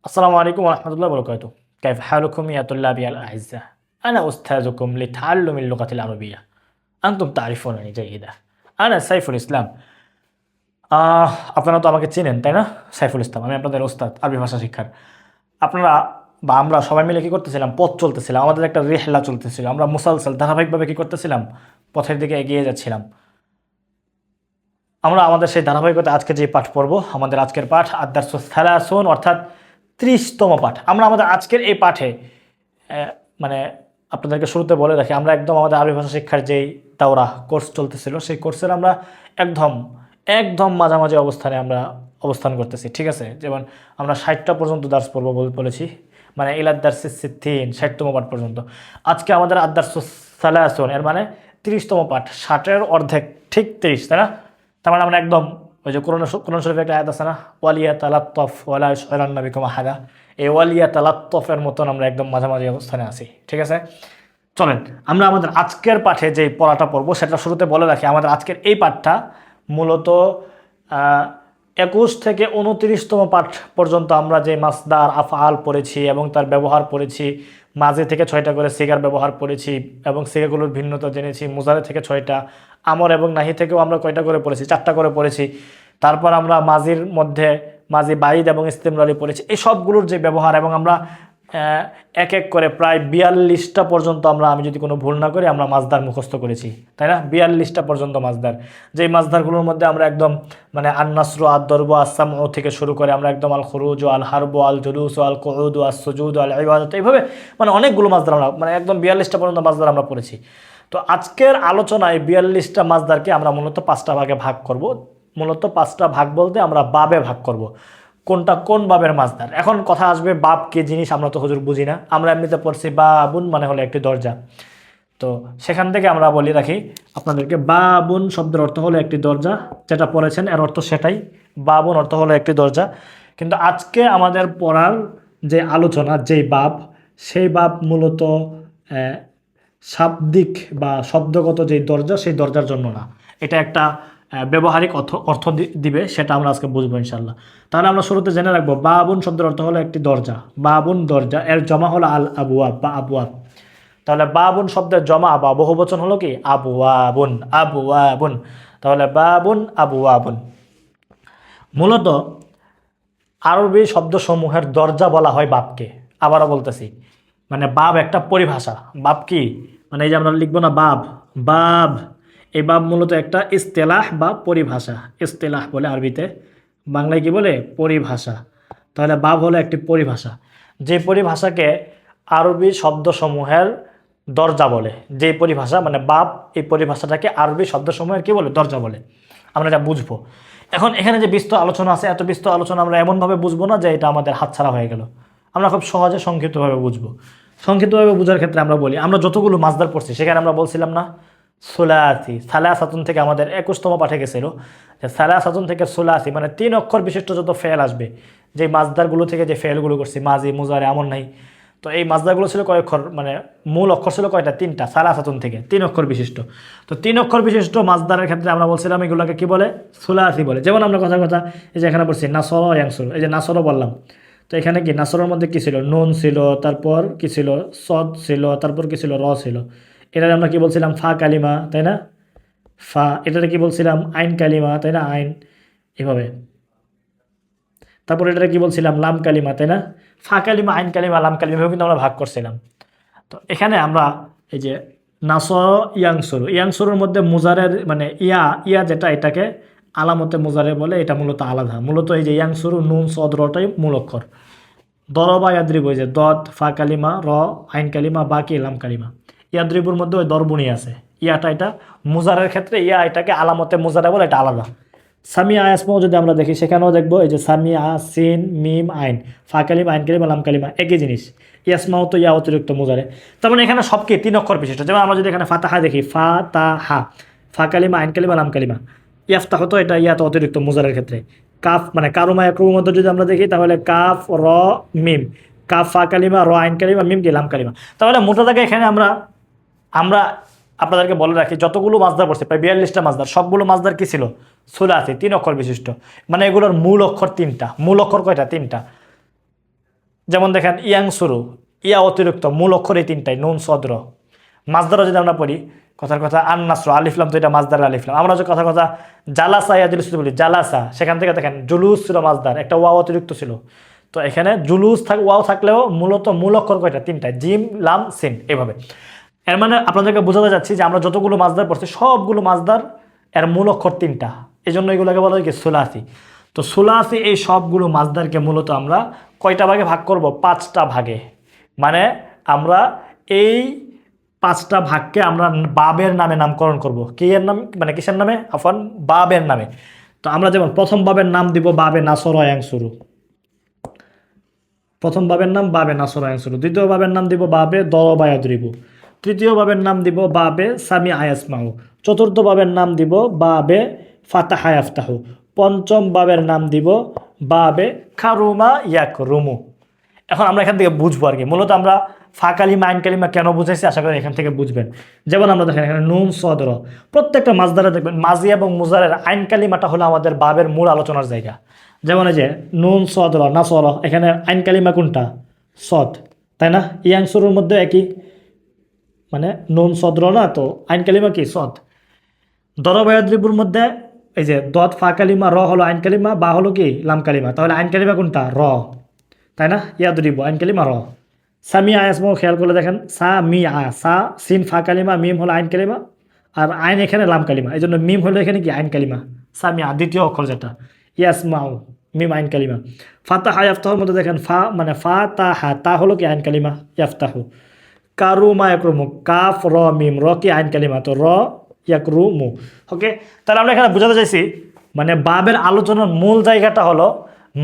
السلام عليكم ورحمة الله وبركاته. كيف حالكم يا طلابي الأعزاء؟ أنا أستاذكم لتعلم اللغة العربية. أنتم تعرفونني جيدا. أنا سيف الإسلام. আপনারা তো আমাকে চেনেন তাই না? সাইফুল ইসলাম, আমি আপনাদের ওস্তাদ আরবি ভাষা শিক্ষার। আপনারা বা আমরা সবাই মিলে কী করতেছিলাম? পথ চলতেছিলাম, আমাদের একটা রেহলা চলতেছিল। আমরা মুসালসাল ধারাবাহিকভাবে কী করতেছিলাম? পথের দিকে এগিয়ে যাচ্ছিলাম। আমরা আমাদের সেই ধারাবাহিকতা আজকে যে পাঠ পড়ব, আমাদের আজকের পাঠ আদ-দারসুস সালাসুন, অর্থাৎ 30তম পাঠ। আমরা আমাদের আজকের এই পাঠে মানে আপনাদেরকে শুরুতে বলে রাখি, আমরা একদম আমাদের আরবি ভাষা শিক্ষার যেই দাওরা কোর্স চলতেছিল, সেই কোর্সের আমরা একদম একদম মাঝামাঝি অবস্থানে আমরা অবস্থান করতেছি, ঠিক আছে? যেমন আমরা 60টা পর্যন্ত দার্স পড়ব বলেছি, মানে ইলাদ দারসিস সিত্তিন, 60তম পাঠ পর্যন্ত। আজকে আমাদের আদ-দারসুস সালাসুন, এর মানে 30তম পাঠ, 60-এর অর্ধেক, ঠিক 30, তাই না? তার মানে আমরা একদম ওই যে কোরআন শরীফে একটা আয়াত আছে না, ওয়ালিয়া তালাত্তফ ওয়ালা ইউশইরান্না বিকুম আহাদা, এই ওয়ালিয়া তালাত্তফের মতন আমরা একদম মাঝামাঝি অবস্থানে আছি, ঠিক আছে? চলেন আমরা আমাদের আজকের পাঠে যে পড়াটা পড়বো সেটা শুরুতে বলে রাখি। আমাদের আজকের এই পাঠটা মূলত 21 থেকে 29তম পাঠ পর্যন্ত আমরা যে মাসদার আফআল পড়েছি এবং তার ব্যবহার পড়েছি, মাঝে থেকে 6টা করে সিগার ব্যবহার পড়েছি এবং সিগাগুলোর ভিন্নতা জেনেছি, মুজারে থেকে 6টা, আমর এবং নাহি থেকেও আমরা কয়টা করে পড়েছি? 4টা করে পড়েছি। তারপর আমরা মাজির মধ্যে মাজি বাইদ এবং ইস্তেমরারি পড়েছি। এই সবগুলোর যে ব্যবহার, এবং আমরা এক এক করে প্রায় 42টা পর্যন্ত আমরা, আমি যদি কোনো ভুল না করি, আমরা মাজদার মুখস্থ করেছি, তাই না? 42টা পর্যন্ত মাজদার, যেই মাজদারগুলোর মধ্যে আমরা একদম মানে আন-নাসরু আদ-দরবু আস-সামউ থেকে শুরু করে আমরা একদম আল খুরুজ আল হারবু আল জুলুস আল কুউদ আস সুজুদ আল ইবাদত, এইভাবে মানে অনেকগুলো মাজদার আমরা মানে একদম 42টা পর্যন্ত মাজদার আমরা পড়েছি। তো আজকের আলোচনায় 42টা মাজদারকে আমরা মূলত 5টা ভাগে ভাগ করব। মূলত 5টা ভাগ বলতে আমরা বাবে ভাগ করব, কোনটা কোন বাবের মাজদার। এখন কথা আসবে বাব কি জিনিস, আমরা তো হুজুর বুঝি না। আমরা এমনিতে পড়ছি বাবুন মানে হলো একটি দরজা। তো সেখান থেকে আমরা বলি রাখি আপনাদেরকে, বাবুন শব্দের অর্থ হলো একটি দরজা, যেটা পড়েছেন এর অর্থ সেটাই, বাবুন অর্থ হলো একটি দরজা। কিন্তু আজকে আমাদের পড়ার যে আলোচনা, যেই বাব, সেই বাব মূলত শাব্দিক বা শব্দগত যেই দরজা, সেই দরজার জন্য না। এটা একটা ব্যবহারিক অর্থ দিবে, সেটা আমরা আজকে বুঝবো ইনশাল্লাহ। তাহলে আমরা শুরুতে জেনে রাখবো, বাবুন শব্দের অর্থ হলো একটি দরজা। বাবুন দরজা, এর জমা হলো আল আবওয়াব বা আবওয়াব। তাহলে বাবুন শব্দের জমা বা বহুবচন হলো কি? আবওয়াবুন, আবওয়াবুন। তাহলে বাবুন আবওয়াবুন। মূলত আরবি শব্দসমূহের দরজা বলা হয় বাবকে। আবারও বলতেছি, মানে বাব একটা পরিভাষা। বাব কি? মানে এই যে আমরা লিখবো না বাব, বাব, এই বাব মূলত একটা ইস্তেলাহ বা পরিভাষা। ইস্তেলাহ বলে আরবিতে, বাংলায় কি বলে? পরিভাষা। তাহলে বাব হলো একটি পরিভাষা, যে পরিভাষাকে আরবি শব্দসমূহের দরজা বলে। যে পরিভাষা মানে বাব, এই পরিভাষাটাকে আরবি শব্দসমূহের কি বলে? দরজা বলে। আমরা এটা বুঝবো। এখন এখানে যে বিস্তর আলোচনা আছে, এত বিস্তর আলোচনা আমরা এমনভাবে বুঝবো না যে এটা আমাদের হাতছাড়া হয়ে গেল। আমরা খুব সহজে সংক্ষিপ্তভাবে বুঝবো। সংক্ষিপ্তভাবে বোঝার ক্ষেত্রে আমরা বলি, আমরা যতগুলো মাজদার পড়ছি সেখানে আমরা বলছিলাম না, সুলাসি, সালাসাতুন থেকে আমাদের 21তম পাঠে গেছিল যে সালাসাতুন থেকে সুলাসি মানে 3 অক্ষর বিশিষ্ট যত ফেল আসবে, যে মাজদারগুলো থেকে যে ফেলগুলো করছি, মাজি, মুজারে, আমর নাই, তো এই মাজদারগুলো ছিল কয় অক্ষর, মানে মূল অক্ষর ছিল কয়টা? 3টা। সালাসাতুন থেকে 3 অক্ষর বিশিষ্ট। তো 3 অক্ষর বিশিষ্ট মাজদারের ক্ষেত্রে আমরা বলছিলাম এগুলোকে কি বলে? সুলাসি বলে। যেমন আমরা কথা এই যে এখানে বলছি নাসর ইয়ানসুর, এই যে নাসরও বললাম। তো এখানে কি নাসরের মধ্যে কি ছিল? নুন ছিল, তারপর কি ছিল? সদ ছিল, তারপর কি ছিল? র ছিল। এটা আমরা কি বলছিলাম? ফা কালিমা, তাই না? ফা। এটাতে কি বলছিলাম? আইন কালিমা, তাই না? আইন, এভাবে। তারপর এটাতে কি বলছিলাম? লাম কালিমা, তাই না? ফা কালিমা, আইন কালিমা, লাম কালিমা, এভাবে কিন্তু আমরা ভাগ করছিলাম। তো এখানে আমরা এই যে নাসর ইয়াংসুর, ইয়াংসুরের মধ্যে মুজারের মানে ইয়া যেটা, এটাকে আলামতে মুজারে বলে। এটা মূলত আলাদা। মূলত এই যে ইয়াংসুর, নুন সদ রটাই মূল অক্ষর। দরবা ইয়াদ্রিব, ওই যে দত, ফা কালিমা, র, আইন কালিমা, বাকি লাম কালিমা। ইয়াদ্রিবুর মধ্যে ওই দরবুনি আছে। ইয়াটা এটা মুজারের ক্ষেত্রে, ইয়া এটাকে আলামতে মুজারে বলে, এটা আলাদা। সামিয়া আয়াসমও যদি আমরা দেখি, সেখানেও দেখবো এই যে সামিয়া, সিন, মিম, আইন, ফা কালিমা, আইন কালিমা, লাম কালিমা, একই জিনিস। ইয়াসমাও তো ইয়া অতিরিক্ত মুজারে। তার মানে এখানে সব কি 3 অক্ষর বিশিষ্ট। যেমন আমরা যদি এখানে ফাতাহা দেখি, ফা তা হা, ফা কালিমা, আইন কালিমা, লাম কালিমা। ইয়াফতাহ তো এটা ইয়া তো অতিরিক্ত মুজারের ক্ষেত্রে। কাফ মানে কারুমা একরুর মধ্যে যদি আমরা দেখি, তাহলে কাফ, র, মিম, কাফ, ফা কালিমা, র, আইন কালিমা, মিম কি লাম কালিমা। তাহলে মোটা দাগে এখানে আমরা আমরা আপনাদেরকে বলে রাখি, যতগুলো মাজদার পড়ছে প্রায় 42টা মাজদার, সবগুলো মাজদার কি ছিল? সুলাসি, 3 অক্ষর বিশিষ্ট। মানে এগুলোর মূল অক্ষর 3টা। মূল অক্ষর কয়টা? 3টা। যেমন দেখেন ইয়াং শুরু, ইয়া অতিরিক্ত, মূল অক্ষর এই তিনটাই, নুন সদর। মাজদারও যদি আমরা পড়ি, কথার কথা আন্নাসর, আলিফলাম তো এটা মাজদার আলিফলাম। আমরা যে কথার কথা জালাসা ইয়াজুলুস বলি, জালাসা, সেখান থেকে দেখেন জুলুস ছিল মাজদার, একটা ওয়াও অতিরিক্ত ছিল। তো এখানে জুলুস ওয়াও থাকলেও মূলত মূল অক্ষর কয়টা? তিনটা, জিম লাম সিন, এভাবে। এর মানে আপনাদেরকে বোঝাতে যাচ্ছি যে আমরা যতগুলো মাজদার পড়ছি সবগুলো মাজদার এর মূল অক্ষর তিনটা, এই জন্য এগুলোকে বলা হয় কি সুলাসি। তো সুলাসি এই সবগুলো মাজদারকে মূলত আমরা কয়টা ভাগে ভাগ করব? 5টা ভাগে। মানে আমরা এই 5টা ভাগকে আমরা বাবের নামে নামকরণ করব। কি এর নাম, মানে কিসের নামে? আফান, বাবের নামে। তো আমরা যেমন প্রথম বাবের নাম দিব বাবে নাসর ইয়াংসুরু, প্রথম বাবের নাম বাবে নাসর ইয়াংসুরু। দ্বিতীয় বাবের নাম দিব বাবে দরবা ইয়াদরিবু। তৃতীয় বাবের নাম দিব বাবে সামি আয়াসমাউ। চতুর্থ বাবের নাম দিব বাবে ফাতাহা ইয়াফতাহু। পঞ্চম বাবের নাম দিব বাবে খারুমা ইয়াকরুমু। এখন আমরা এখান থেকে বুঝবো আর কি, মূলত আমরা ফা কালিমা আইন কালিমা কেন বুঝাইছি আশা করি এখান থেকে বুঝবেন। যেমন আমরা দেখেন এখানে নুন সদর, প্রত্যেকটা মাজদারে দেখবেন মাজি এবং মুজারের আইন কালিমাটা হলো আমাদের বাবের মূল আলোচনার জায়গা। যেমন এই যে নুন সদর নাসর, এখানে আইন কালিমা কোনটা? সদ, তাই না? ইয়াংসুরের মধ্যে একই, মানে নুন সদর না, তো আইন কালিমা কি? সদ। দরবায়াদ্রিবুর মধ্যে এই যে দত ফা কালিমা, র হলো আইন কালিমা, বা হলো কি? লাম কালিমা। তাহলে আইন কালিমা কোনটা? র, তাই না? ইয়াদরিবু আইন কালিমা র। সামি আয়াসমও খেয়াল করে দেখেন, সা মি আ, সা সিন ফা কালিমা, মিম হলো আইন কালিমা, আর আইন এখানে লাম কালিমা, এই জন্য মিম হলো এখানে কি? আইন কালিমা। সামি আ দ্বিতীয় অক্ষর যেটা, ইয়াসমাউ, মিম আইন কালিমা। ফাতাহা ইয়াফতাহুর মধ্যে দেখেন ফা মানে ফা তা হা, তা হলো কি? আইন কালিমা, ইয়াফতাহু। কারুমা ইয়াকরুমু, কাফ র মিম, র কি? আইন কালিমা, তো র ইয়াকরুমু। ওকে, তাহলে আমরা এখানে বোঝাতে চাইছি মানে বাবের আলোচনার মূল জায়গাটা হলো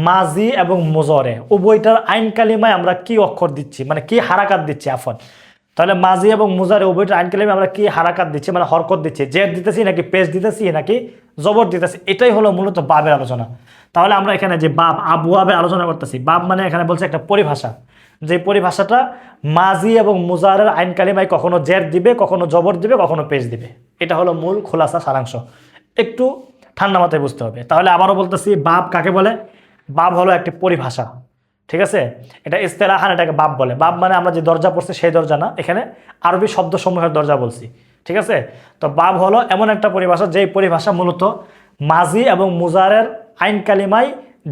মাজি এবং মুজরে উভয়টার আইন কালিমায় আমরা কি অক্ষর দিচ্ছি, মানে কি হারাকাত দিচ্ছি। আফন, তাহলে মাজি এবং মুজারে উভয়টার আইন কালিমায় আমরা কি হারাকাত দিচ্ছি, মানে হরকত দিচ্ছি, জেদ দিতেছি নাকি পেশ দিতেছি নাকি জবর দিতেছি, এটাই হলো মূলত বাবের আলোচনা। তাহলে আমরা এখানে যে বাব আবওয়াবের আলোচনা করতেছি, বাব মানে এখানে বলছে একটা পরিভাষা, যে পরিভাষাটা মাজি এবং মুজারের আইন কালিমায় কখনো জের দিবে, কখনো জবর দিবে, কখনো পেশ দিবে। এটা হলো মূল খোলাসা, সারাংশ। একটু ঠান্ডা মাথায় বুঝতে হবে। তাহলে আবারও বলতেছি, বাব কাকে বলে? বাব হলো একটি পরিভাষা, ঠিক আছে? এটা ইস্তেলাহান, এটাকে বাব বলে। বাব মানে আমরা যে দরজা পড়ছি সেই দরজা না, এখানে আরবি শব্দসমূহের দরজা বলছি, ঠিক আছে? তো বাব হলো এমন একটা পরিভাষা, যেই পরিভাষা মূলত মাজি এবং মুজারের আইন কালিমায়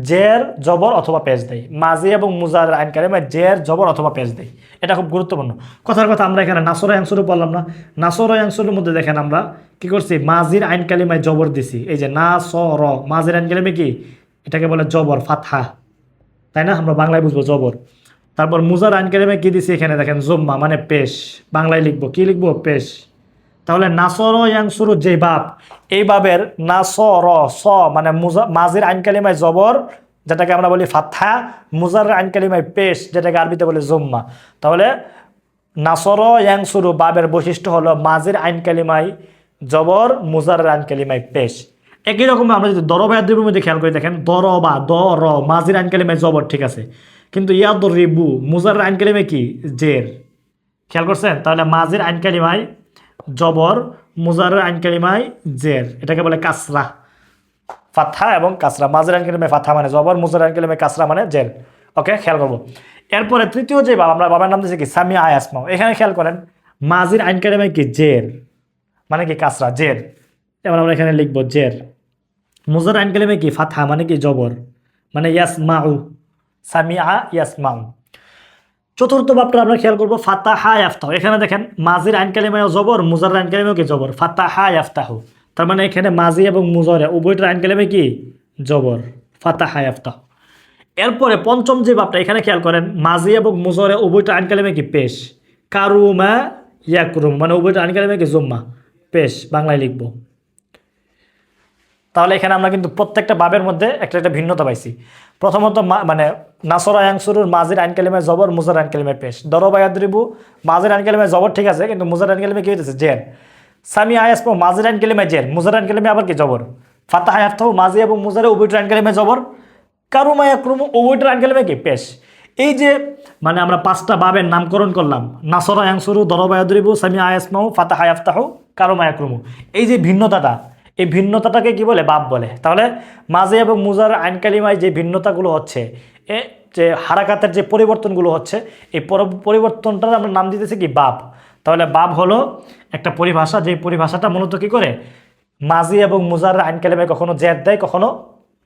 জের জবর অথবা পেশ দেয়। মাজি এবং মুজারের আইন কালিমায় জের জবর অথবা পেশ দেয়। এটা খুব গুরুত্বপূর্ণ কথার কথা। আমরা এখানে নাসর অংশরও বললাম না, নাসর অংশের মধ্যে দেখেন আমরা কি করছি? মাজির আইন কালিমায় জবর দিছি, এই যে না স র, মাজির আইন কালিমায় কি? এটাকে বলে জবর, ফাতহা, তাই না? আমরা বাংলায় বুঝবো জবর। তারপর মুজার আইন কালিমায় কি দিছি? এখানে দেখেন জুম্মা, মানে পেশ। বাংলায় লিখবো কি? লিখবো পেশ। তাহলে নাসর ইয়াংসুরু যে বাব, এই বাবের নাসর স মানে মাজির আইন কালিমায় জবর, যেটাকে আমরা বলি ফাতহা, মুজার আইন কালিমায় পেশ, যেটাকে আরবিতে বলি জুম্মা। তাহলে নাসর ইয়াংসুরু বাবের বৈশিষ্ট্য হলো মাজির আইন কালিমায় জবর, মুজার আইন কালিমায় পেশ। একই রকম আমরা যদি দরবায়াদ্রিবুর মধ্যে খেয়াল করি, দেখেন দরবা দ র, মাজির আইন কালিমায় জবর, ঠিক আছে, কিন্তু ইয়াদরিবু মুজার আইন কালিমায় কি? জের। খেয়াল করছেন? তাহলে মাজির আইন কালিমায় জবর, মুজারের আইন কালিমায় জের, এটাকে বলে কাসরা। ফাতহা এবং কাসরা, মাজির আইন কালিমায় ফাতহা মানে জবর, মুজারের আইন কালিমায় কাসরা মানে জের। ওকে, খেয়াল করবো। এরপরে তৃতীয় যে বাব, আমরা বাবার নাম দিয়েছি কি? সামি আয়াসমাও। এখানে খেয়াল করেন মাজির আইন কালিমায় কি? জের, মানে কি? কাসরা, জের। এবার আমরা এখানে লিখবো জের। মুজার আইন কালিমায় কি? ফাতহা, মানে কি? জবর, মানে ইয়াসমাউ, সামিআ ইয়াসমাউ। চতুর্থ বাবটা আমরা খেয়াল করবো ফাতাহা ইয়াফতাহু। এখানে দেখেন মাজির আইন কালিমায় জবর, মুজার আইন কালিমায় কি? জবর, ফাতাহা ইয়াফতাহু। তার মানে এখানে মাজি এবং মুজারে উভয়টার আইন কালিমায় কি? জবর, ফাতাহা ইয়াফতাহু। এরপরে পঞ্চম যে বাবটা, এখানে খেয়াল করেন মাজি এবং মুজারে উভয়টার আইন কালিমায় কি? পেশ। কারুমা ইয়াকরুম, মানে উভয়টার আইন কালিমায় কি? জুম্মা, পেশ। বাংলায় লিখবো। তাহলে এখানে আমরা কিন্তু প্রত্যেকটা বাবের মধ্যে একটা একটা ভিন্নতা পাইছি। প্রথমত মানে নাসর ইয়াংসুরুর মাজির আইন কালিমায় জবর, মুজার আইন কালিমায় পেশ। দরবা ইয়াদরিবু মাজির আইন কালিমায় জবর, ঠিক আছে, কিন্তু মুজার আইন কালিমায় কি হইতেছে? জের। সামি আয়াসমু মাজির আইন কালিমায় জের, মুজার আইন কালিমায় আবার কি? জবর। ফাতাহা ইয়াফতাহু মাজি এবং মুজারে উভয়টার আইন কালিমায় জবর, কারুমা ইয়াকরুমু উভয়টার আইন কালিমায় কি? পেশ। এই যে মানে আমরা 5টা বাবের নামকরণ করলাম, নাসর ইয়াংসুরু, দরবা ইয়াদরিবু, সামি আয়াসমু, ফাতাহা ইয়াফতাহু, কারুমা ইয়াকরুমু। এই যে ভিন্নতাটা, এই ভিন্নতাটাকে কি বলে? বাব বলে। তাহলে মাজি এবং মুজার আইন কালিমায় যে ভিন্নতাগুলো হচ্ছে, যে হারাকাতের যে পরিবর্তনগুলো হচ্ছে এই পরিবর্তনটার আমরা নাম দিতেছি কি বাব। তাহলে বাব হলো একটা পরিভাষা, যে পরিভাষাটা মূলত কি করে মাজি এবং মুজার আইন কালেমায় কখনো জেদ দেয়, কখনো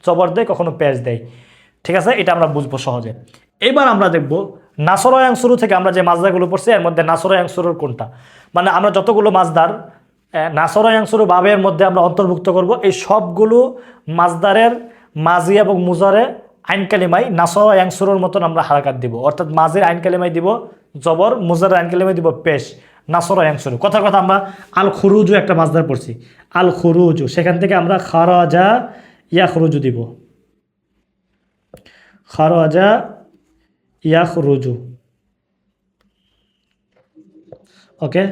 জবর দেয়, কখনো পেশ দেয়। ঠিক আছে, এটা আমরা বুঝবো সহজে। এবার আমরা দেখব নাসরায়াং শুরু থেকে আমরা যে মাজদারগুলো পড়ছি এর মধ্যে নাসরায়াং শুরুর কোনটা, মানে আমরা যতগুলো মাজদার নাসরায়াং শুরু বাবের মধ্যে আমরা অন্তর্ভুক্ত করব, এই সবগুলো মাজদারের মাজি এবং মুজারে আইন কালিমায় নাসরায়াং শুরুর মতন আমরা হারাকাত দিব। অর্থাৎ মাজির আইন কালিমায় দিব জবর, মুজারের আইন কালিমায় দিব পেশ, নাসরায়াং শুরু। কথার কথা আমরা আল খুরুজু একটা মাজদার পড়ছি, আল খুরুজু, সেখান থেকে আমরা খারাজা ইয়াখরুজু দিব, খারাজা ইয়াখরুজু। ওকে,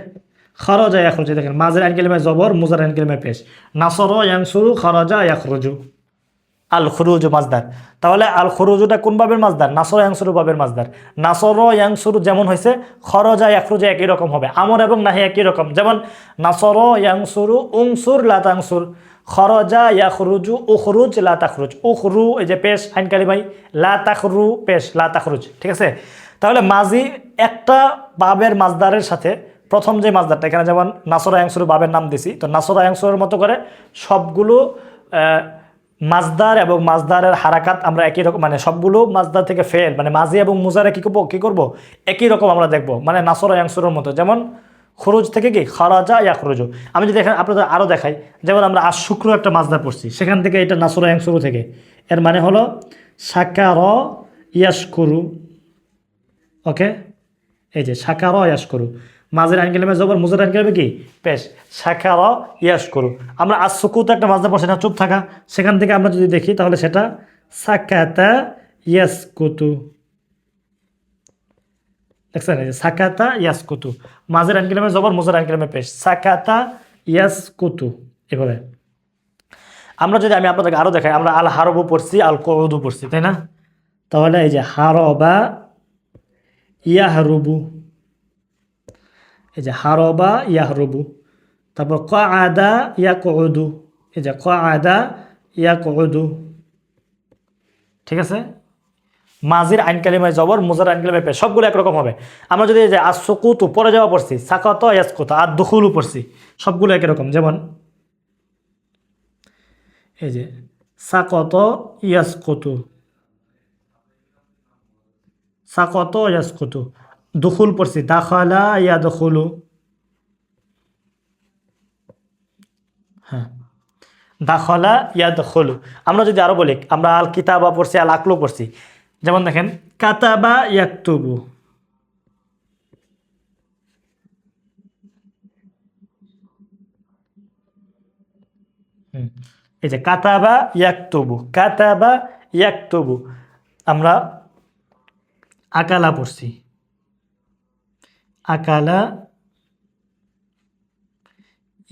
খারাজা ইয়াখরুজু, দেখেন মাজির আইন কালিমায় জবর, মুজার আইন কালিমায় পেশ, নাসরা ইয়ানসুরু, খারাজা ইয়াখরুজু, আল খুরুজু মাজদার। তাহলে আল খুরুজুটা কোন বাবের মাজদার? নাসরা ইয়ানসুরু বাবের মাজদার। নাসরা ইয়ানসুরু যেমন হয়েছে, খরজা ইয়াখরুজু একই রকম হবে, আমর এবং নাহি একই রকম। যেমন নাসরা ইয়ানসুরু উনসুর লা তানসুর, খরজা ইয়াখরুজু উখরুজ লা তাখরুজ, উখরু এই যে পেশ আইন কালিমাই, লা তাখরু পেশ লা তাখরুজ। ঠিক আছে, তাহলে মাজি একটা বাবের মাজদারের সাথে প্রথম যে মাজদারটা এখানে যেমন নাসরা ইয়ানসুরু বাবের নাম দিছি, তো নাসরা ইয়ানসুরের মতো করে সবগুলো মাজদার এবং মাজদারের হারাকাত আমরা একই রকম, মানে সবগুলো মাজদার থেকে ফেল, মানে মাজি এবং মুজারে কী করব একই রকম আমরা দেখব, মানে নাসরা ইয়ানসুরের মতো। যেমন খরুজ থেকে কি খারাজা ইয়াখরুজু। আমি যদি এখানে আপনাদের আরও দেখাই, যেমন আমরা আজ শুক্র একটা মাজদার পড়ছি, সেখান থেকে এটা নাসরা ইয়ানসুরু থেকে, এর মানে হলো শাকার ইয়াশকুরু। ওকে, এই যে শাকার ইয়াশকুরু, মাঝের আইন কালিমা জবর, মুজার আইন কালিমা কি পেশ, শাকার ইয়াশকুরু। আমরা আজ সুকুত একটা মাজদা পড়ছি না, চুপ থাকা, সেখান থেকে আমরা যদি দেখি তাহলে সেটা সাকাতা ইয়াসকুতু। দেখছেন, এই যে সাকাতা ইয়াসকুতু, মাঝের আইন কালিমা জবর, মুজার আইন কালিমা পেশ, সাকাতা ইয়াসকুতু। এভাবে আমরা যদি আমি আপনাদেরকে আরও দেখাই, আমরা আল হারবু পড়ছি, আল কউদু পড়ছি, তাই না? তাহলে এই যে হারবা ইয়াহরুবু, এই যে হারবা ইয়াহরুবু। তারপর কাআদা ইয়াকউদু, এই যে কাআদা ইয়াকউদু। ঠিক আছে, মাজির আইন কালিমায় জবর, মুজার আইন কালিমায় পেশ, সবগুলো একরকম হবে। আমরা যদি এই যে আসকুতু পরে যাওয়া পড়ছি, সাকাত ইয়াসকুতু, আর দুখুলু পড়ছি, সবগুলো একই রকম। যেমন এই যে সাকত ইয়াসকুতু, সাকত ইয়াসকুতু, দুখুল পড়ছি, দাখালা ইয়াদখুলু। হ্যাঁ, দাখালা ইয়াদখুলু। আমরা যদি আরো বলি, আমরা আল কিতাবা পড়ছি, আল আকলু পড়ছি। যেমন দেখেন কাতাবা ইয়াকতুবু, এই যে কাতাবা ইয়াকতুবু, কাতাবা ইয়াকতুবু। আমরা আকালা পড়ছি, আকালা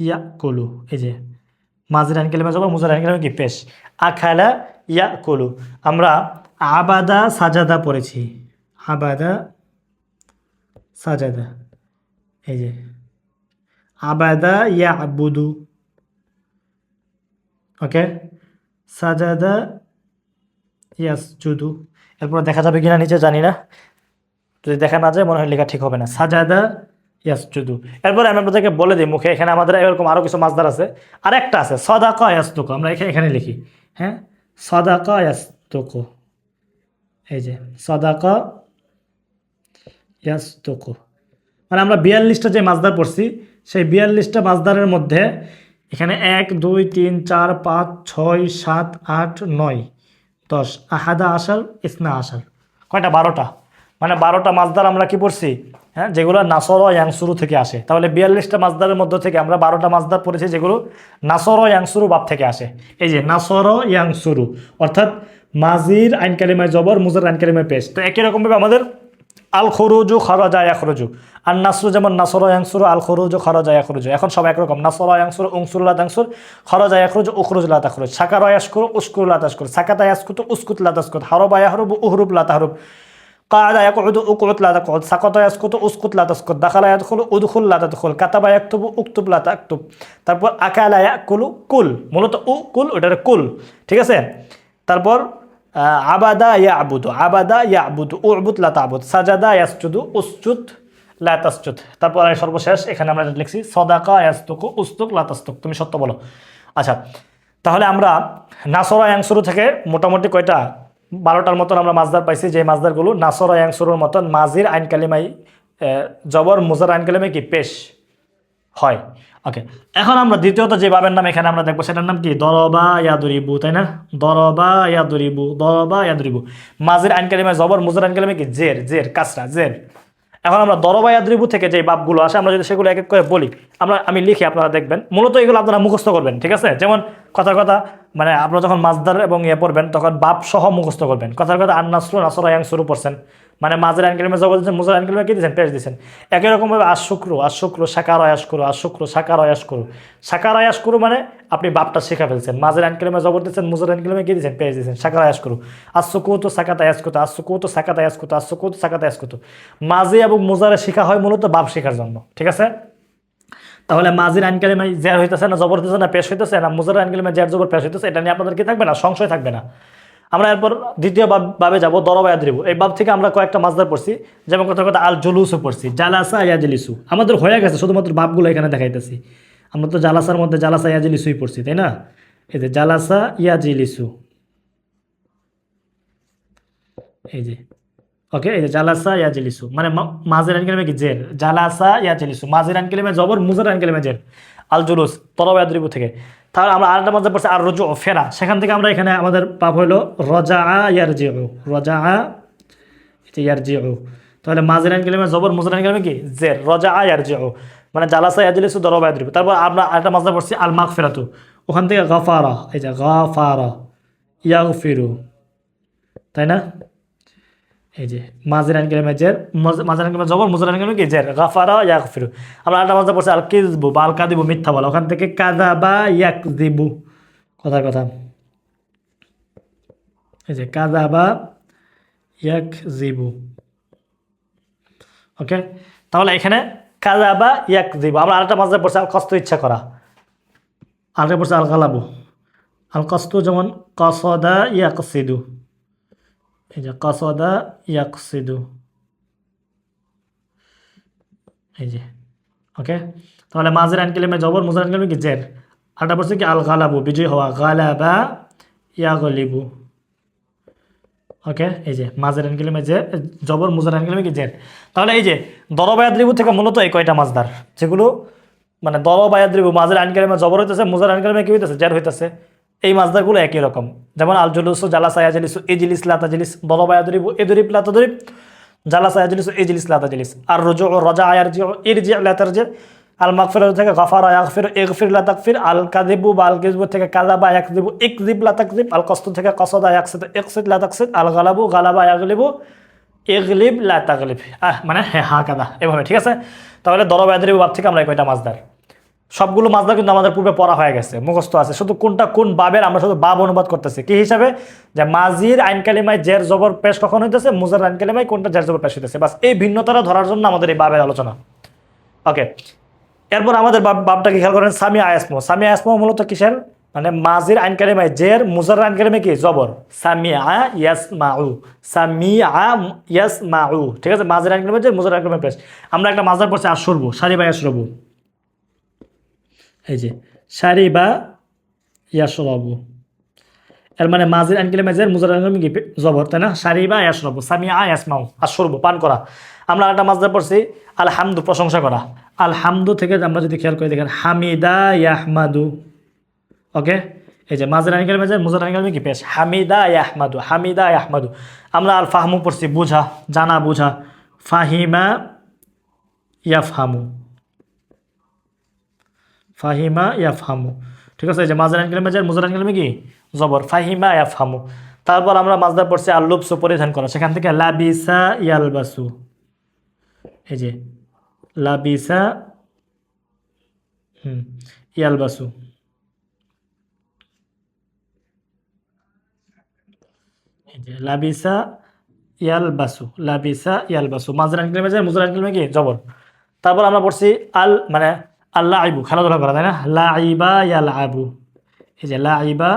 ইয়াকুলু, এই যে মাঝের আইন কালিমা জবর, মুজার আইন কালিমা কি পেশ, আকালা ইয়াকুলু। আমরা আবাদা সাজাদা পড়েছি, আবাদা সাজাদা, এই যে আবাদা ইয়াবুদু। ওকে, সাজাদা ইয়াসজুদু। এরপর দেখা যাবে কিনা নিচে জানি না, যদি দেখা না যায় মনে হয় লেখা ঠিক হবে না, সাজাদা ইয়াসজুদু। এরপরে আমি আপনাদেরকে বলে দিই মুখে, এখানে আমাদের এরকম আরও কিছু মাজদার আছে। আর একটা আছে সাদাকা ইয়াসদুকু, আমরা এখানে লিখি, হ্যাঁ, সাদাকা ইয়াসদুকু, এই যে সাদাকা ইয়াসদুকু। মানে আমরা 42টা যে মাজদার পড়ছি, সেই 42টা মাজদারের মধ্যে এখানে 1 2 3 4 5 6 7 8 9 10 আহাদা আশার ইসনা আশার, কয়টা 12টা, মানে 12টা মাজদার আমরা কি পড়ছি, হ্যাঁ, যেগুলো নাসরা ইয়ানসুরু থেকে আসে। তাহলে 42টা মাজদারের মধ্য থেকে আমরা 12টা মাজদার পড়েছি যেগুলো নাসরা ইয়ানসুরু বাব থেকে আসে। এই যে নাসরা ইয়ানসুরু, অর্থাৎ মাজির আইন কালিমায় জবর, মুজার আইন কালিমায় পেশ। তো একই রকমভাবে আমাদের আল খরুজু খারাজা ইয়াখরুজু, আর নাসরু যেমন নাসরা ইয়ানসুরু, আল খরুজু খারাজা ইয়াখরুজু, এখন সব একরকম, নাসরা ইয়ানসুরু উনসুর লা তানসুর, খারাজা ইয়াখরুজু উখরুজ লা তাখরুজ, সাকারা ইয়াশকুরু উসকুর লা তাশকুর, সাকাতা ইয়াসকুতু উসকুত লা তাসকুত, হারাবা ইয়াহরুবু উহরুব লা তাহরুব, কাআদা ইয়াকউদু উকউদ লা তাকউদ, সাকাতা ইয়াসকুতু উসকুত লা তাসকুত, দাখালা ইয়াদখুলু উদখুল লা তাদখুল, কাতাবা ইয়াকতুবু উকতুব লা তাকতুব। তারপর আকালা ইয়াকুলু কুল, মূলত কুল ওটার কুল। ঠিক আছে, তারপর আবাদা ইয়াবুদু, আবাদা ইয়াবুদু, উবুদ লা তাবুদ, সাজাদা ইয়াসজুদু, উসজুদ লা তাসজুদ। তারপর সর্বশেষ এখানে আমরা লিখছি সদাকা ইয়াসতুকু, উসতুক লা তাসতুক, তুমি সত্য বলো। আচ্ছা, তাহলে আমরা নাসরা ইয়াংসুরু থেকে মোটামুটি কয়টা 12টার মতন আমরা মাজদার পাইছি, যে মাজদারগুলো নাসরা ইয়াংসুরুর মতন মাজির আইন কালিমাই জবর মুজার আইন কালিমাই কি পেশ হয়। ওকে, এখন আমরা দ্বিতীয়ত যে বাবের নাম এখানে আমরা দেখবো সেটার নাম কি দরবা ইয়াদরিবু, তাই না? দরবা ইয়াদরিবু, দরবা ইয়াদরিবু, মাজির আইন কালিমায় জবর মুজার আইন কালিমায় কি জের, জের কাসরা জের। এখন আমরা দরবা ইয়াদরিবু থেকে যে বাবগুলো আসে আমরা যদি সেগুলো এক এক করে বলি, আমি লিখি, আপনারা দেখবেন। মূলত এগুলো আপনারা মুখস্থ করবেন, ঠিক আছে? যেমন কথার কথা, মানে আপনারা যখন মাজদার এবং পড়বেন তখন বাপ সহ মুখস্থ করবেন। কথার কথা আন্নাসরু নাসরা ইয়াংসুরু পড়ছেন, মানে মাঝের আইন কালিমা জবর দিচ্ছেন, মুজার আইন কালিমা কি দিচ্ছেন, পেশ দিচ্ছেন। একই রকমভাবে আশুক্রু, আশুক্রু সাকার আয়াস করু, আশুক্রু সাকার আয়াস করু, সাকার আয়াস করু, মানে আপনি বাপটা শেখা ফেলছেন। মাঝের আইন কালিমা জবর দিচ্ছেন, মুজার আইন কালিমা কি দিচ্ছেন, পেশ দিচ্ছেন, সাকার আয়াস করু। আসুকুতু সাকাত আয়াস করু, আসুকুতু সাকাত আয়াস করু, আসুকুতু সাকাত আয়াস করু। মাঝে এবং মুজারে শেখা হয় মূলত বাপ শেখার জন্য, ঠিক আছে? তাহলে মাজির আইন কালিমায় জের হইতেছে না, জবর হইতেছে না, পেশ হইতেছে না, মুজার আইন কালিমায় জের জবর পেশ হইতেছে, এটা নিয়ে আপনাদের কি থাকবে না, সংশয় থাকবে না। আমরা এরপর দ্বিতীয় বাবে যাবো দরবা ইয়াদরিবু। এই বাব থেকে আমরা কয়েকটা মাজদার পড়ছি, যেমন কথা কথা আল জুলুসও পড়ছি, জালাসা ইয়াজলিসু। আমাদের হয়ে গেছে, শুধুমাত্র বাবগুলো এখানে দেখাইতেছি। আমরা তো জালাসার মধ্যে জালাসা ইয়াজলিসুই পড়ছি, তাই না? এই যে জালাসা ইয়াজলিসু, এই যে ওকে, এই যে জালাসা ইয়াজলিসু, মানে মাজির আইন কালিমা কি জের, জালাসা ইয়াজলিসু, মাজির আইন কালিমা জবর, মুজার আইন কালিমা জের। আল জুলুস দরবা ইয়াদরিবু থেকে। তাহলে আমরা আরেকটা মাজদা পড়ছি আর রুজু ফেরা, সেখান থেকে আমরা এখানে আমাদের পাপ হইলো রজা ইয়ারজিউ, রজা ইয়ারজিউ। তাহলে মাজির আইন কালিমা জবর, মুজার আইন কালিমা কি জের, রজা ইয়ারজিউ, মানে জালাসা ইয়াজলিসু দরবা ইয়াদরিবু। তারপর আমরা আরেকটা মাজদা পড়ছি আল মাগফিরাতু, ওখান থেকে গাফারা, এই যে গাফারা ইয়াগফিরু, তাই না? এই যে মাজির আইন কালিমা জের, মাজির আইন কালিমা জবর, মুজার আইন কালিমা কি জের, গাফারা ইয়াগফিরু। আমরা আরেকটা মাজদা পড়ছি আল কিযবু বা আল কাযিবু, মিথ্যা বলা, ওখান থেকে কাযাবা ইয়াকযিবু, কথার কথা, এই যে কাযাবা ইয়াকযিবু। ওকে, তাহলে এখানে কাযাবা ইয়াকযিবু। আমরা আরেকটা মাজদা পড়ছি আল কসদু, ইচ্ছা করা, আরেকটা পড়ছি আল গালাবু, আল কসদু যেমন কসদা ইয়াকসিদু, এই যে কসদা ইয়াকসিদু, এই যে ওকে। তাহলে মাজির আইন কালিমা জবর, মুজার আইন কালিমা কি জের। আরেকটা পড়ছে কি আল গালাবু, বিজয় হওয়া, গালাবা ইয়াগলিবু। ওকে, এই যে মাজির আইন কালিমা যে জবর, মুজার আইন কালিমা কি জের। তাহলে এই যে দরবা ইয়াদরিবু থেকে মূলত এই কয়টা মাজদার, যেগুলো মানে দরবা ইয়াদরিবু, মাজির আইন কালিমা জবর হইতেছে, মুজার আইন কালিমা কি হইতেছে, জের হইতেছে। এই মাজদারগুলো একই রকম, যেমন আল জুলুসু জালাসা ইয়াজলিসু, ইজলিস লা তাজলিস, দরবা ইয়াদরিবু ইদরিব লা তাদরিব, জালাসা ইয়াজলিসু ইজলিস লা তাজলিস। আর রুজু রজা ইয়ারজিউ, ইরজি লা তারজি। আল মাগফিরাতু থেকে গাফারা ইয়াগফিরু, ইগফির লা তাগফির। আল কাযিবু বা আল কিযবু থেকে কাযাবা ইয়াকযিবু, ইকযিব লা তাকযিব। আল কসদু থেকে কসদা ইয়াকসিদু, ইকসিদ লা তাকসিদ। আল গালাবু গালাবা ইয়াগলিবু, ইগলিব লা তাগলিব। মানে হ্যাঁ কাদা, এভাবে, ঠিক আছে? তাহলে দরবা ইয়াদরিবু বাব থেকে আমরা এই কয়টা মাজদার, সবগুলো মাজদা কিন্তু আমাদের পূর্বে পড়া হয়ে গেছে, মুখস্থ আছে, শুধু কোনটা কোন বাবের আমরা শুধু বাব অনুবাদ করতেছি কি হিসাবে, যে মাজির আইন কালিমায় জের জবর পেশ কখন হইতেছে, মুজার আইন কালিমায় কোনটা জের জবর পেশ হইতেছে, বাস এই ভিন্নতাটা ধরার জন্য আমাদের এই বাবের আলোচনা। ওকে, এরপর আমাদের বাবটা কি খেয়াল করেন, সামিয়া আয়াসমু। সামিয়া আয়াসমু মূলত কিসের, মানে মাজির আইন কালিমায় জের, মুজার আইন কালিমায় কি জবর, সামিয়া ইয়াসমাউ, সামিয়া ইয়াসমাউ, ঠিক আছে? মাজির আইন কালিমায় জের, মুজার আইন কালিমায় পেশ। আমরা একটা মাজদার পড়ছি আশরবু, সারিবা ইয়াশরবু, এই যে সারিবা ইয়াশরবু, এর মানে মাজির আইন কালিমা জের, মুজার আইন কালিমা কি জবর, তাই না? সারিবা ইয়াশরবু, সামিআ ইয়াসমাউ, আশরবু পান করা। আমরা একটা মাজদা পড়ছি আলহামদু, প্রশংসা করা। আলহামদু থেকে আমরা যদি খেয়াল করে দেখেন হামিদা ইয়াহমাদু। ওকে, এই যে মাজির আইন কালিমা জের, মুজার আইন কালিমা কি পেশ, হামিদা ইয়াহমাদু, হামিদা ইয়াহমাদু। আমরা আল ফাহমু পড়ছি, বুঝা, জানা, বুঝা, ফাহিমা ইয়াফহামু, ফাহিমা ইয়াফহামু, ঠিক আছে? এই যে মাজির আইন কালিমা জের, মুজার আইন কালিমা কি জবর, ফাহিমা ইয়াফহামু। তারপর আমরা মাজদা পড়ছি আল লুবসু, পরিধান করা, সেখান থেকে লাবিসা ইয়ালবাসু, এই যে লাবিসা ইয়ালবাসু, এই যে লাবিসা ইয়ালবাসু, লাবিসা ইয়ালবাসু, মাজির আইন কালিমা জের, মুজার আইন কালিমা কি জবর। তারপর আমরা পড়ছি আল মানে আল্লাহ আইবু, খেলাধুলা করা, তাই না? লাইবা ইয়াল আবু, এই যে লাইবা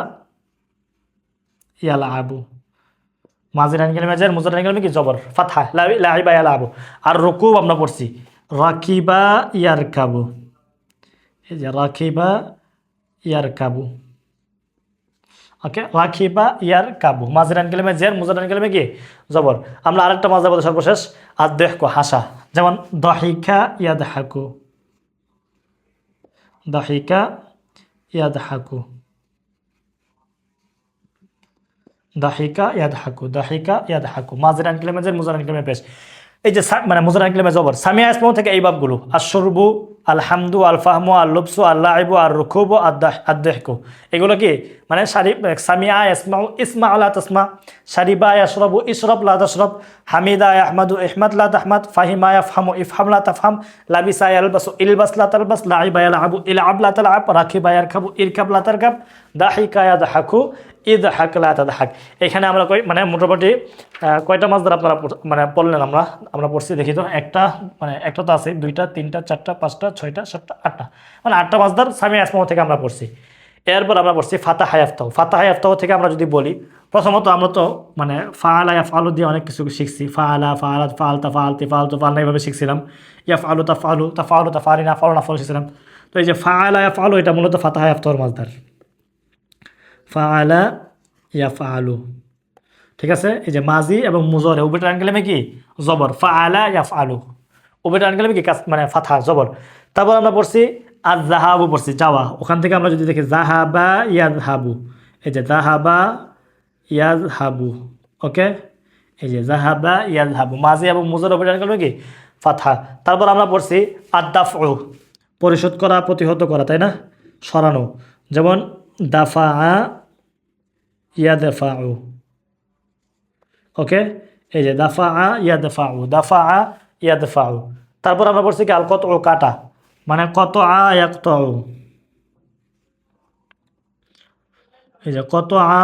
ইয়াল আবু, মাজির আইন কালিমা জের মুজার আইন কালিমা কি জবর ফাতহা লাইবা ইয়ালাবু। আর রুকুব আমরা পড়ছি রাকিবা ইয়ারকাবু, এই যে রাকিবা ইয়ারকাবু। ওকে, রাকিবা ইয়ারকাবু মাজির আইন কালিমা জের মুজার আইন কালিমা কি জবর। আমরা আরেকটা মাজদা বলতে সর্বশেষ আদ-দাহকু হাসা, যেমন দাহিকা ইয়াদহাকু, দাহিকা ইয়াদহাকু, দাহিকা ইয়াদহাকু, দাহিকা ইয়াদহাকু মাজির আইন কালিমা জের মুজার আইন কালিমা পেশ। এই যে মানে মুজার আইন কালিমা জবর সামিয়া ইসমু থেকে এই বাবগুলো আশ-শুরবু, আল হামদু, আল ফাহমু, আল লুবসু, আল লাইবু, আর রুকুবু, আদ-দাহকু, এগুলো কি মানে সামিয়া ইয়াসমাউ ইসমা লা তাসমা, শারিবা ইয়াশরাবু ইশরাব লা তাশরাব, হামিদা ইয়াহমাদু ইহমাদ লা তাহমাদ, ফাহিমা ইয়াফহামু ইফহাম লা তাফহাম, লাবিসা ইয়ালবাসু ইলবাস লা তালবাস, লাইবা ইয়ালআবু ইলআব লা তালআব, রাকিবা ইয়ারকাবু ইরকাব লা তারকাব, দাহিকা ইয়াদহাকু ইদহাক লা তাদহাক। এখানে আমরা মানে মোটামুটি কয়টা মাজদার আপনারা মানে পড়লেন? আমরা পড়ছি দেখি তো, একটা মানে একটা তো আছে, দুইটা, তিনটা, চারটা, পাঁচটা, ছয়টা, সাতটা, আটটা, মানে আটটা মাজদার সামিয়া ইসমু থেকে আমরা পড়ছি। এরপর আমরা পড়ছি ফাতাহা ইয়াফতাহু। ফাতাহা ইয়াফতাহু থেকে আমরা যদি বলি, প্রথমত আমরা তো মানে ফাআলা ইয়াফআলু দিয়ে অনেক কিছু শিখছি, ফাআলা, ফাআলাত, ফাআলতা, ফাআলতি, ফাআলতু, ফাআলনা এইভাবে শিখছিলাম। ইয়াফআলু, তাফআলু, তাফআলু, তাফআলিনা, ফাআলুনা, ফাআলু শিখছিলাম। তো এই যে ফাআলা ইয়াফআলু এটা মূলত ফাতাহা ইয়াফতাহুর মাজদার, ফাআলা ইয়াফআলু, ঠিক আছে। এই যে মাজি এবং মুজরে উভয়টা আইন কালিমা কি জবর, ফাআলা ইয়াফআলু, উভয়টা আইন কালিমা কি মানে ফাতহা জবর। তারপর আমরা পড়ছি আয-যাহাবু, পড়ছি যাওয়া। ওখান থেকে আমরা যদি দেখি যাহাবা ইয়াযহাবু, এই যে যাহাবা ইয়াযহাবু, ওকে, এই যে যাহাবা ইয়াযহাবু মাজি এবং মুজরে উভয়টা আইন কালিমা কি ফাতহা। তারপর আমরা পড়ছি আদ-দাফউ, পরিশোধ করা, প্রতিহত করা, তাই না, সরানো, যেমন দাফা ইয়াদফাউ, ওকে, এই যে দাফা ইয়াদফাউ, দাফা ইয়াদফাউ। তারপর আমরা পড়ছি কি আল কতউ, কাটা, মানে কতআ ইয়াকতউ, এই যে কতআ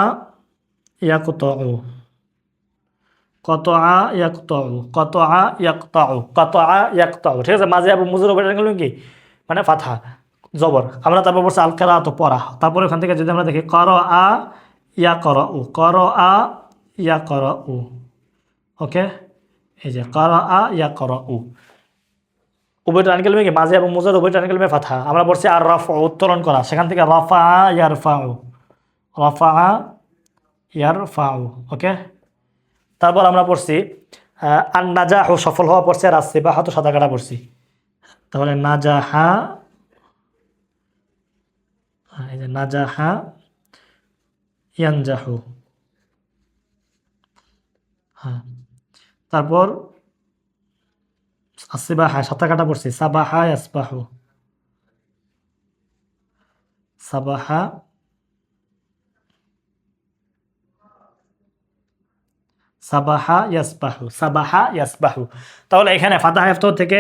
ইয়াকতউ, কতআ ইয়াকতউ, কতআ ইয়াকতউ, কতআ ইয়াকতউ, ঠিক আছে। মাঝে এবং মুজুর উপরে কি মানে ফাতহা জবর। আমরা তারপর পড়ছি আল কিরাআতু, পড়া। তারপর ওখান থেকে যদি আমরা দেখি ক্বারাআ ইয়াকরাউ, ক্বারাআ ইয়াকরাউ, ওকে, এই যে ক্বারাআ ইয়াকরাউ, উভয়টা আইন কালিমা কি মাঝে এবং মুজার উভয়টা আইন কালিমা ফাতহা। আমরা পড়ছি আর রাফউ, উত্তোলন করা, সেখান থেকে রাফাআ ইয়ারফাউ, রাফাআ ইয়ারফাউ, ওকে। তারপর আমরা পড়ছি আন নাজাহু, সফল হওয়া পড়ছি, আর আসিবাহাতু, সাদা কাটা পড়ছি। তাহলে নাজাহা, এই যে নাজাহা ইয়ানজাহু, হ্যাঁ। তারপর আসিবাহা, সাদা কাটা পড়ছি, সাবাহা ইয়াসবাহু, সাবাহা, সাবাহা ইয়াসবাহু, সাবাহা ইয়াসবাহু। তাহলে এখানে ফাতাহা ইয়াফতাহু থেকে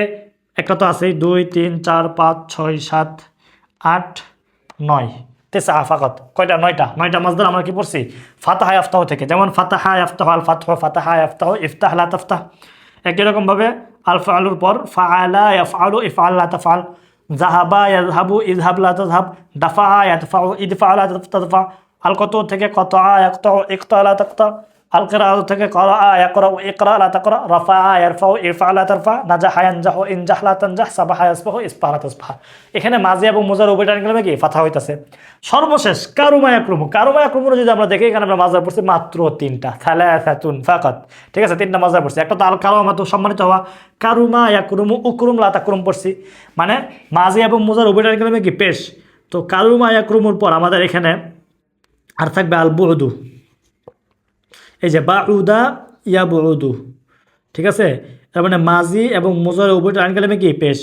একটা তো আছে 2 3 4 5 6 7 8 9 তেসা ফাকাত, কয়টা? 9টা মাজদার আমরা কি পড়ছি ফাতাহা ইয়াফতাহু থেকে। যেমন ফাতাহা ইয়াফতাহু, আল ফাতহু, ফাতাহা ইয়াফতাহু, ইফতাহ লা তাফতাহ। একই রকম ভাবে আল ফাআলুর পর ফাআলা ইয়াফআলু, ইফআল লা তাফআল, যাহাবা ইয়াযহাবু, ইযহাব লা তাযহাব, দাফা ইয়াদফাউ, ইদফা লা তাদফা। আল কতউ থেকে কতআ ইয়াকতউ, ইকতা লা তাকতা। আল কিরাআতু থেকে ক্বারাআ ইয়াকরাউ, ইকরা লা তাকরা, রাফাআ ইয়ারফাউ, ইরফা লা তারফা, নাজাহা ইয়ানজাহু, ইনজাহ লা তানজাহ, সাবাহা ইয়াসবাহু, ইসবাহ লা তাসবাহ। এখানে মাজি এবং মুজার উভয়টা আইন কালিমা কি ফাতহা হইতাছে। সর্বশেষ কারুমা ইয়াকরুমু, কারুমা ইয়াকরুমু যদি আমরা দেখি, এখানে আমরা মাজার পড়ছি মাত্র 3টা, সালাসাতুন ফাকাত, ঠিক আছে। 3টা মাজার পড়ছি। একটা তো আল কারামাতু, সম্মানিত হওয়া, কারুমা ইয়াকরুমু, উকরুম লা তাকরুম পড়ছি, মানে মাজি এবং মুজার উভয়টা আইন কালিমা কি পেশ। তো কারুমা ইয়াকরুমুর পর আমাদের এখানে আর থাকবে আল বুউদু, এই যে বাউদা ইয়াবউদু, ঠিক আছে। তার মানে মাজি এবং মুজার উভয়টা আইন কালিমা কি পেশ।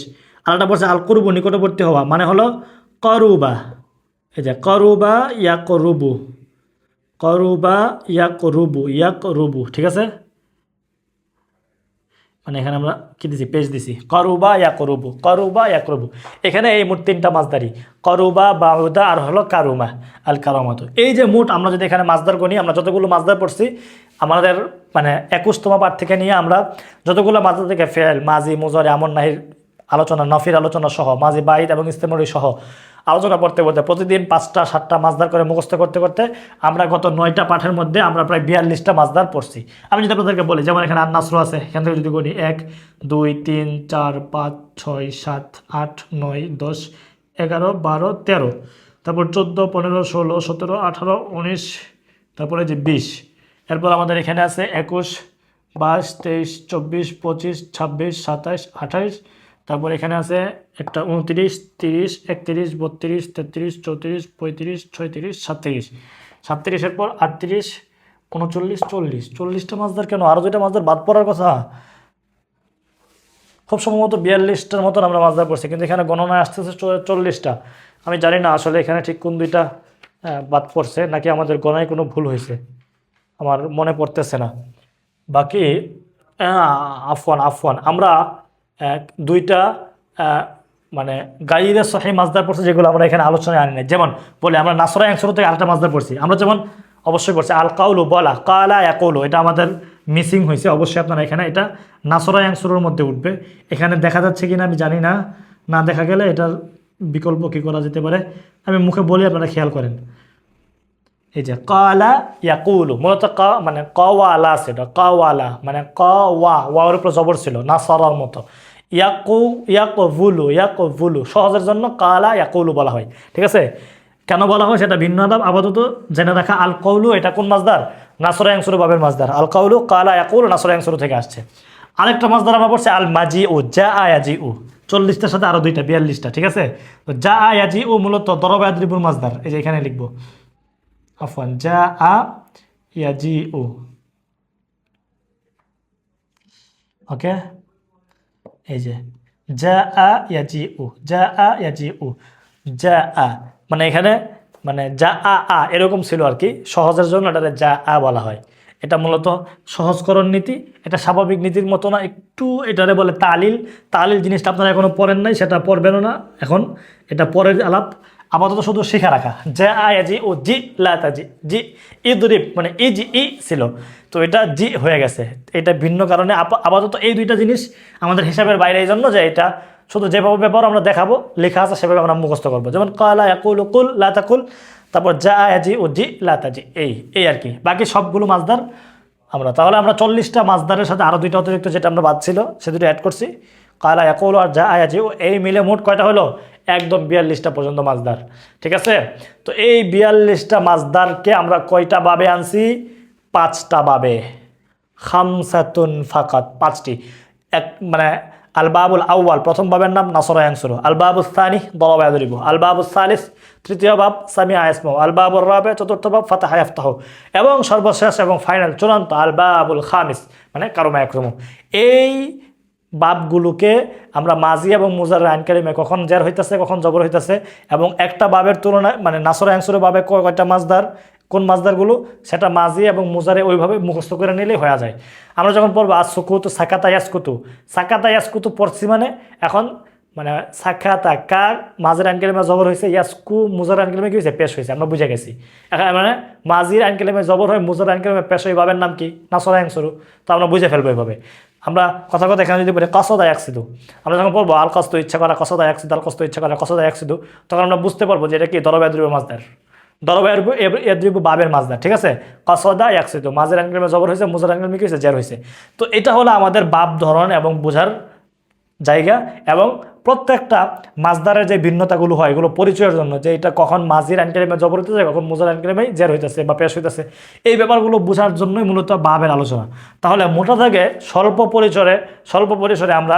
আরেকটা পড়ছে আল কুরবু, নিকটবর্তী হওয়া, মানে হলো করুবা, এই যে করুবা ইয়াকরুবু, করুবা ইয়াকরুবু, ইয়াকরুবু, ঠিক আছে। মানে এখানে আমরা কি দিছি, পেজ দিছি, করুবা ইয়াকরুবু, করুবা ইয়াকরুবু। এখানে এই মোট 3টা মাজদারি, করুবা, বাউদা আর হলো কারুমা, আল কারামাতু। এই যে মোট আমরা যদি এখানে মাজদার গণি, আমরা যতগুলো মাজদার পড়ছি আমাদের মানে 21তম পাঠ থেকে নিয়ে আমরা যতগুলো মাজদার থেকে ফেল, মাজি, মুজারি, আমর নাহির আলোচনা, নফির আলোচনা সহ, মাজি বাইদ এবং ইস্তেমরি সহ আলোচনা করতে করতে প্রতিদিন 5টা 7টা মাসদার করে মুখস্থ করতে করতে আমরা গত 9টা পাঠের মধ্যে আমরা প্রায় 42টা মাসদার পড়ছি। আমি যদি আপনাদেরকে বলি, যেমন এখানে আন-নাসর আছে, এখান থেকে যদি বলি 1 2 3 4 5 6 7 8 9 10 11 12 13, তারপর 14 15 16 17 18 19, তারপরে যে 20, এরপর আমাদের এখানে আছে 21 22 23 24 25 26 27 28, তারপর এখানে আছে একটা 29 30 31 32 33 34 35 36 37, 37 পর 38 39 40, 40টা মাসদার কেন? আরও 2টা মাসদার বাদ পড়ার কথা। খুব সম্ভবত 42টার মতন আমরা মাসদার পড়ছি, কিন্তু এখানে গণনায় আসতেছে 40টা। আমি জানি না আসলে এখানে ঠিক কোন 2টা বাদ পড়ছে, নাকি আমাদের গণনায় কোনো ভুল হয়েছে, আমার মনে পড়তেছে না। বাকি আফওয়ান আমরা 2টা মানে গাইরে সহিহ মাসদার পড়ছি, যেগুলো আমরা এখানে আলোচনায় আনি নাই। যেমন বলে আমরা নাসরা অ্যাংসর থেকে আরেকটা মাসদার পড়ছি, আমরা যেমন অবশ্যই পড়ছি আল কাউলু, বলা, কালা ইয়াকুলু, এটা আমাদের মিসিং হয়েছে। অবশ্যই আপনারা এখানে এটা নাসরা অ্যাংসরের মধ্যে উঠবে। এখানে দেখা যাচ্ছে কিনা আমি জানি না, না দেখা গেলে এটার বিকল্প কী করা যেতে পারে আমি মুখে বলি, আপনারা খেয়াল করেন। এই যে কালা ইয়াকুলু, মূলত ক মানে কওয়ালা ছিল, কওয়ালা মানে ওয়ার উপর জবর ছিল নাসরার মতো। ইয়াকুবুলু সহজের জন্য কালা ইয়াকুলু বলা হয়, ঠিক আছে? কেন বলা হয় সেটা ভিন্ন আদাব, আপাতত জেনে রাখা। আল কাউলু এটা কোন মাসদার? নাসরা অ্যাংসুরু বাবের মাসদার। আল কাউলু কালা ইয়াকুলু নাসরা অ্যাংসুরু থেকে আসছে। আরেকটা মাসদার আমরা পড়ছি আল মাজিউ, যা ইয়াজিউ, 40টার সাথে আরও 2টা 42টা, ঠিক আছে? তো যা ইয়াজিউ মূলত দরবা ইয়াদরিবুর মাসদার। এই যে এখানে লিখবো, আফওয়ান, যা ইয়াজিউ, ওকে? এই যে যা ইয়াজিউ, যা ইয়াজিউ, যা মানে এখানে মানে যা এরকম ছিল আর কি, সহজের জন্য এটাতে যা বলা হয়। এটা মূলত সহজকরণ নীতি, এটা স্বাভাবিক নীতির মতো না, একটু এটারে বলে তালিল। তালিল জিনিসটা আপনারা এখনো পড়েন নাই, সেটা পড়বেনও না এখন, এটা পরের আলাপ। আপাতত শুধু শিখা রাখা, যা আয়াজি ও জি লাতাজি, জি ইদরিব মানে ই ছিল, তো এটা জি হয়ে গেছে। এটা ভিন্ন কারণে আপাতত এই 2টা জিনিস আমাদের হিসাবের বাইরে, এই জন্য যে এটা শুধু যেভাবে ব্যাপার আমরা দেখাবো, লেখা আছে সেভাবে আমরা মুখস্থ করবো। যেমন কালা ইয়াকুলু কুল লা তাকুল, তারপর যা আয়াজি ও জি লাতাজি, এই আর কি। বাকি সবগুলো মাসদার তাহলে আমরা 40টা মাসদারের সাথে আরও 2টা অতিরিক্ত যেটা আমরা বাদ ছিল সে 2টো অ্যাড করছি, কালা ইয়াকুলু আর যা আয়াজি, এই মিলে মোট কয়টা হলো? একদম 42টা পর্যন্ত মাসদার, ঠিক আছে? তো এই 42টা মাসদারকে আমরা কয়টা বাবে আনছি? 5টা বাবে, খামসাতুন ফাকাত, 5টি। এক মানে আল বাবুল আউয়াল, প্রথম বাবের নাম নাসরা ইয়ানসুরু। আল বাবুস সানি দরাবা ইয়াদরিবু। আল বাবুস সালিস, তৃতীয় বাব সামিআ ইয়াসমাউ। আল বাবুর রাবি, চতুর্থ বাব ফাতাহা ইয়াফতাহু। এবং সর্বশেষ এবং ফাইনাল চূড়ান্ত আল বাবুল খামিস মানে কারমা ইয়াকরুমু। এই বাবগুলোকে আমরা মাজি এবং মুজার আইন কালিমে কখন জের হইতেছে কখন জবর হইতেছে, এবং একটা বাবের তুলনায় মানে নাসরা ইয়ানসুরু বাবে কয়টা মাসদার, কোন মাসদারগুলো, সেটা মাজি এবং মুজারে ওইভাবে মুখস্থ করে নিলেই হয়ে যায়। আমরা যখন পড়বো আজ সুকুতু সাকাতা ইয়াসকুতু পড়ছি, মানে এখন মানে সাকাতা কার মাজির আইন কালিমে জবর হয়েছে, ইয়াসকু মুজার আইন কালিমে কি হয়েছে? পেশ হয়েছে, আমরা বুঝে গেছি। এখন মানে মাজির আইন কালিমে জবর হয়, মুজার আইন কালিমে পেশ হয়, বাবের নাম কি? নাসরা ইয়ানসুরু। তো আমরা বুঝে ফেলবো এইভাবে। আমরা কথা এখানে যদি বলি কসদা ইয়াকসিদু, আমরা যখন পড়বো আল কস্ত ইচ্ছা করা, কসদা ইয়াকসিদু, আল কস্ত ইচ্ছা করা, কসদা ইয়াকসিদু, তখন আমরা বুঝতে পারবো যে এটা কি দরবা ইয়াদরিবুর মাসদার, দরবা ইয়াদরিবু বাবের মাসদার, ঠিক আছে? কসদা ইয়াকসিদু, মাজির আইন কালিমে জবর হয়েছে, মুজার আইন কালিমে কি হয়েছে? জের হয়েছে। তো এটা হলো আমাদের বাব ধরন এবং বোঝার জায়গা, এবং প্রত্যেকটা মাসদারের যে ভিন্নতাগুলো হয় এগুলো পরিচয়ের জন্য, যে এটা কখন মাজির আইন কালিমে জবর হইতেছে, কখন মুজার আইন কালিমে জের হইতেছে বা পেশ হইতেছে, এই ব্যাপারগুলো বোঝার জন্যই মূলত বাবের আলোচনা। তাহলে মোটা থেকে স্বল্প পরিসরে আমরা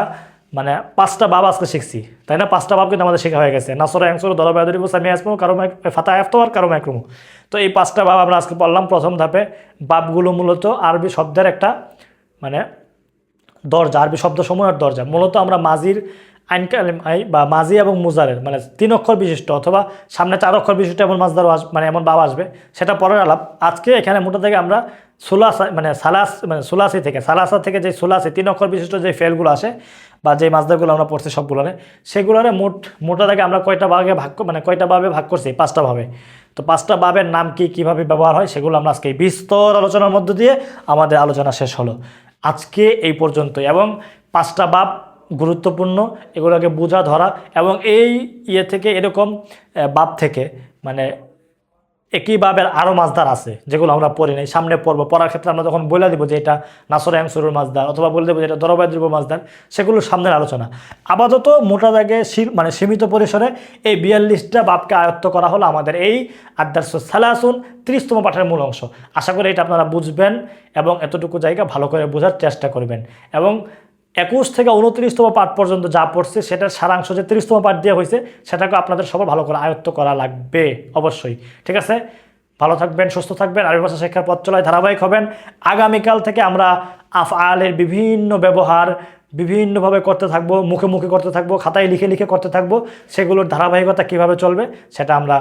মানে 5টা বাব আজকে শিখছি, তাই না? 5টা বাব কিন্তু আমাদের শেখা হয়ে গেছে, নাসরা ইয়ানসুরু, দরবা ইয়াদরিবু, সামিআ ইয়াসমাউ, কারমা ফাতাহা ইয়াফতাহু আর কারমা ইয়াকরুমু। তো এই 5টা বাব আমরা আজকে পড়লাম প্রথম ধাপে। বাবগুলো মূলত আরবি শব্দের একটা মানে দরজা, আরবি শব্দসমূহের দরজা। মূলত আমরা মাজির আইন কালিমায় বা মাজি এবং মুজারের মানে 3 অক্ষর বিশিষ্ট অথবা সামনে 4 অক্ষর বিশিষ্ট এমন মাসদার মানে এমন বাব আসবে, সেটা পরের আলাপ। আজকে এখানে মোটা থেকে আমরা সুলাসি থেকে যে সুলাসি 3 অক্ষর বিশিষ্ট যে ফেলগুলো আসে বা যে মাসদারগুলো আমরা পড়ছি সবগুলোরে, সেগুলোরে মোটা থেকে আমরা কয়টা ভাবে ভাগ করছি? 5টা ভাবে। তো 5টা বাবের নাম কি, কিভাবে ব্যবহার হয়, সেগুলো আমরা আজকে বিস্তর আলোচনার মধ্য দিয়ে আমাদের আলোচনা শেষ হলো। আজকে এই পর্যন্তই, এবং 5টা বাব গুরুত্বপূর্ণ, এগুলোকে বোঝা ধরা, এবং এই থেকে এরকম বাব থেকে মানে একই বাবের আরও মাছদার আছে যেগুলো আমরা পড়ি নাই, সামনে পড়বো, পড়ার ক্ষেত্রে আমরা যখন বলে দেবো যে এটা নাসর অ্যাংসুরুর মাছদার, অথবা বলে দেবো যে এটা দরবাদ্রব মাছদার, সেগুলো সামনের আলোচনা। আপাতত মোটা দাগে মানে সীমিত পরিসরে এই 42টা বাবকে আয়ত্ত করা হলো আমাদের এই আদ-দারসুস সালাসুন 30তম পাঠের মূল অংশ। আশা করি এটা আপনারা বুঝবেন এবং এতটুকু জায়গা ভালো করে বোঝার চেষ্টা করবেন, এবং 21 থেকে 29তম পাঠ পর্যন্ত যা পড়ছে সেটার সারাংশ যে 30তম পাঠ দেওয়া হয়েছে সেটাকে আপনাদের সবার ভালো করে আয়ত্ত করা লাগবে অবশ্যই। ঠিক আছে, ভালো থাকবেন, সুস্থ থাকবেন, আরবি ভাষা শিক্ষার পথ চলায় ধারাবাহিক হবেন। আগামীকাল থেকে আমরা আফআলের বিভিন্ন ব্যবহার বিভিন্নভাবে করতে থাকবো, মুখে মুখে করতে থাকবো, খাতায় লিখে লিখে করতে থাকবো, সেগুলোর ধারাবাহিকতা কিভাবে চলবে সেটা আমরা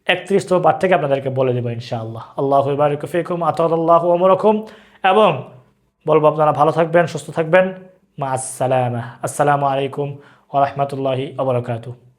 31তম পাঠ থেকে আপনাদেরকে বলে দেবো ইনশাআল্লাহ। আল্লাহু বারিক ফিকুম, আতাল্লাহু আমরাকুম, এবং বলবো আপনারা ভালো থাকবেন, সুস্থ থাকবেন। মা আসসালামা, আসসালামু আলাইকুম ওয়া রাহমাতুল্লাহি ওয়া বারাকাতুহু।